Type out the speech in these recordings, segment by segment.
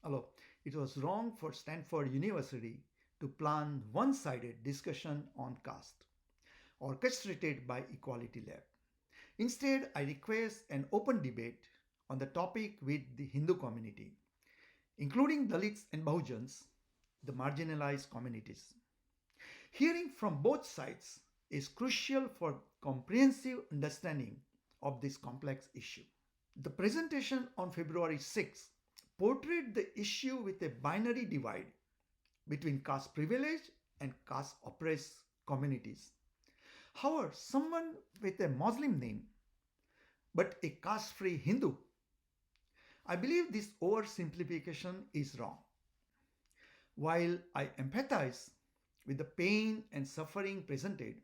Although it was wrong for Stanford University to plan one-sided discussion on caste, orchestrated by EqualityLab. Instead, I request an open debate on the topic with the Hindu community, including Dalits and Bahujans, the marginalized communities. Hearing from both sides is crucial for comprehensive understanding of this complex issue. The presentation on February 6 portrayed the issue with a binary divide between caste privilege and caste oppressed communities. However, someone with a Muslim name but a caste free Hindu, I believe this oversimplification is wrong. While I empathize with the pain and suffering presented,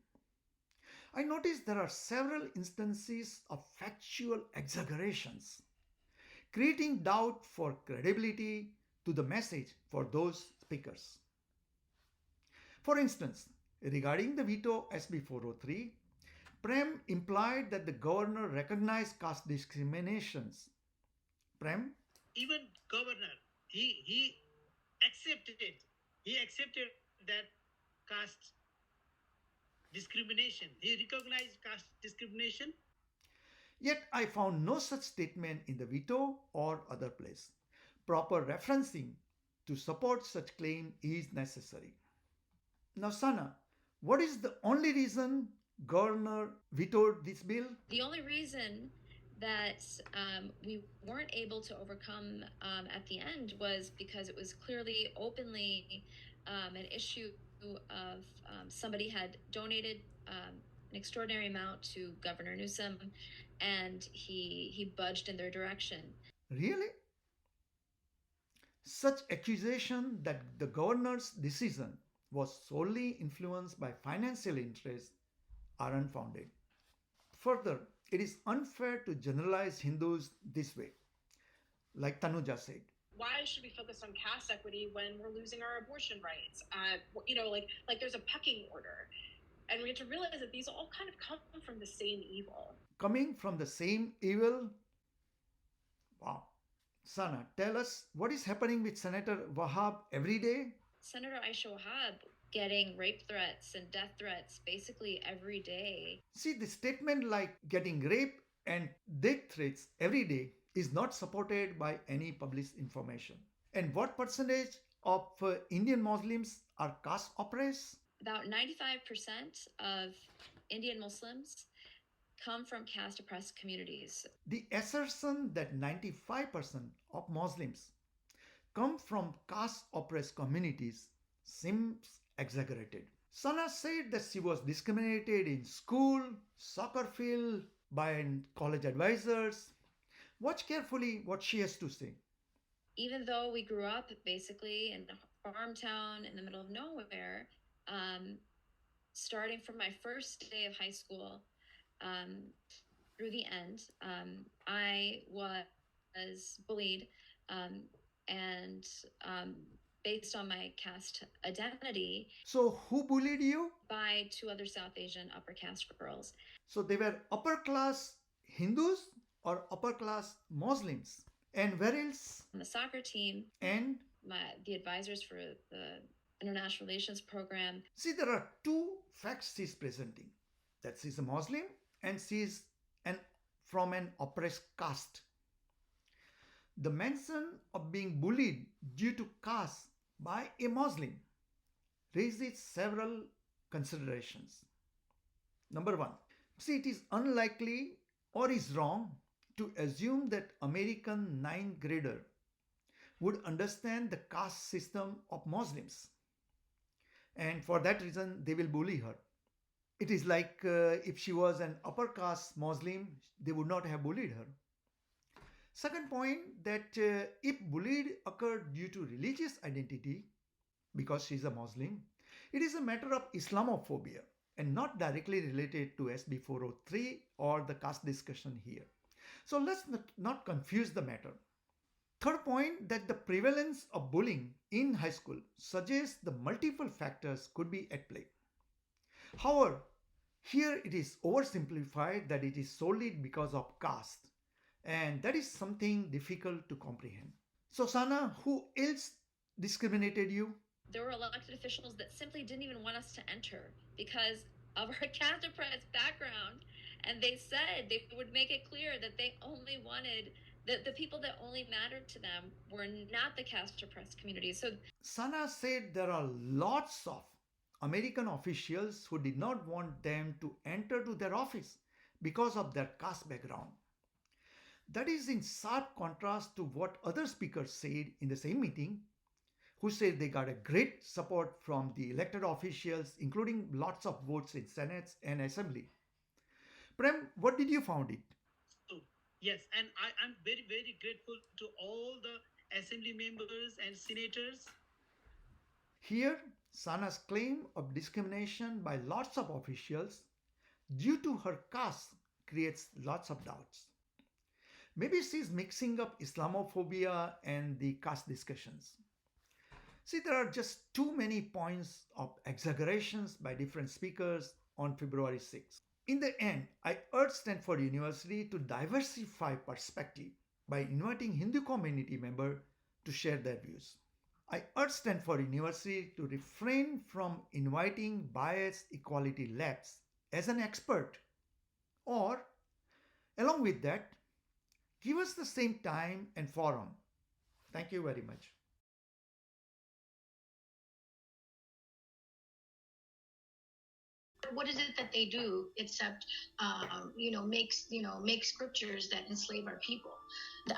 I notice there are several instances of factual exaggerations, creating doubt for credibility to the message for those speakers. For instance, regarding the veto SB 403, Prem implied that the governor recognized caste discriminations. Prem? Even governor, he accepted that caste discrimination. He recognized caste discrimination. Yet I found no such statement in the veto or other place. Proper referencing to support such claim is necessary. Now, Sana, what is the only reason governor vetoed this bill? The only reason that we weren't able to overcome at the end was because it was clearly openly an issue of somebody had donated an extraordinary amount to Governor Newsom, and he budged in their direction. Really? Such accusation that the governor's decision was solely influenced by financial interests are unfounded. Further, it is unfair to generalize Hindus this way. Like Tanuja said, why should we focus on caste equity when we're losing our abortion rights? Like there's a pecking order. And we have to realize that these all kind of come from the same evil. Coming from the same evil? Wow. Sana, tell us what is happening with Senator Wahab every day? Senator Aisha Wahab getting rape threats and death threats basically every day. See, the statement like getting rape and death threats every day is not supported by any published information. And what percentage of Indian Muslims are caste oppressed? About 95% of Indian Muslims come from caste oppressed communities. The assertion that 95% of Muslims come from caste oppressed communities seems exaggerated. Sana said that she was discriminated in school, soccer field, by college advisors. Watch carefully what she has to say. Even though we grew up basically in a farm town in the middle of nowhere, starting from my first day of high school through the end, I was bullied and based on my caste identity. So who bullied you? By two other South Asian upper caste girls. So they were upper class Hindus or upper class Muslims? And where else? On the soccer team. And? The advisors for the international relations program. See, there are two facts she's presenting. That she's a Muslim and she's from an oppressed caste. The mention of being bullied due to caste by a Muslim raises several considerations. Number one, see, it is unlikely or is wrong to assume that American 9th grader would understand the caste system of Muslims. And for that reason, they will bully her. It is like if she was an upper caste Muslim, they would not have bullied her. Second point, that if bullied occurred due to religious identity, because she is a Muslim, it is a matter of Islamophobia and not directly related to SB 403 or the caste discussion here. So let's not confuse the matter. Third point, that the prevalence of bullying in high school suggests the multiple factors could be at play. However, here it is oversimplified that it is solely because of caste, and that is something difficult to comprehend. So, Sana, who else discriminated you? There were elected officials that simply didn't even want us to enter because of our caste oppressed background. And they said they would make it clear that they only wanted the people that only mattered to them were not the caste oppressed community. So Sana said there are lots of American officials who did not want them to enter to their office because of their caste background. That is in sharp contrast to what other speakers said in the same meeting, who said they got a great support from the elected officials, including lots of votes in Senate and Assembly. Prem, what did you found it? So, yes, and I'm very, very grateful to all the assembly members and senators. Here, Sana's claim of discrimination by lots of officials due to her caste creates lots of doubts. Maybe she's mixing up Islamophobia and the caste discussions. See, there are just too many points of exaggerations by different speakers on February 6th. In the end, I urge Stanford University to diversify perspective by inviting Hindu community members to share their views. I urge Stanford University to refrain from inviting biased EqualityLabs as an expert, or, along with that, give us the same time and forum. Thank you very much. What is it that they do except make scriptures that enslave our people?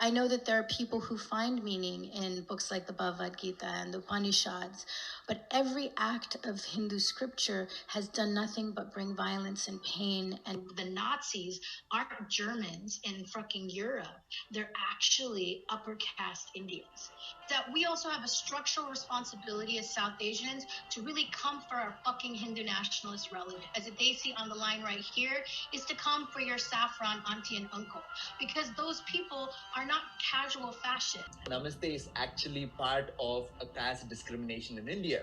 I know that there are people who find meaning in books like the Bhagavad Gita and the Upanishads, but every act of Hindu scripture has done nothing but bring violence and pain. And the Nazis aren't Germans in fucking Europe. They're actually upper caste Indians. That we also have a structural responsibility as South Asians to really come for our fucking Hindu nationalist relatives. As a Desi on the line right here is to come for your saffron auntie and uncle, because those people are not casual fashion. Namaste is actually part of a caste discrimination in India.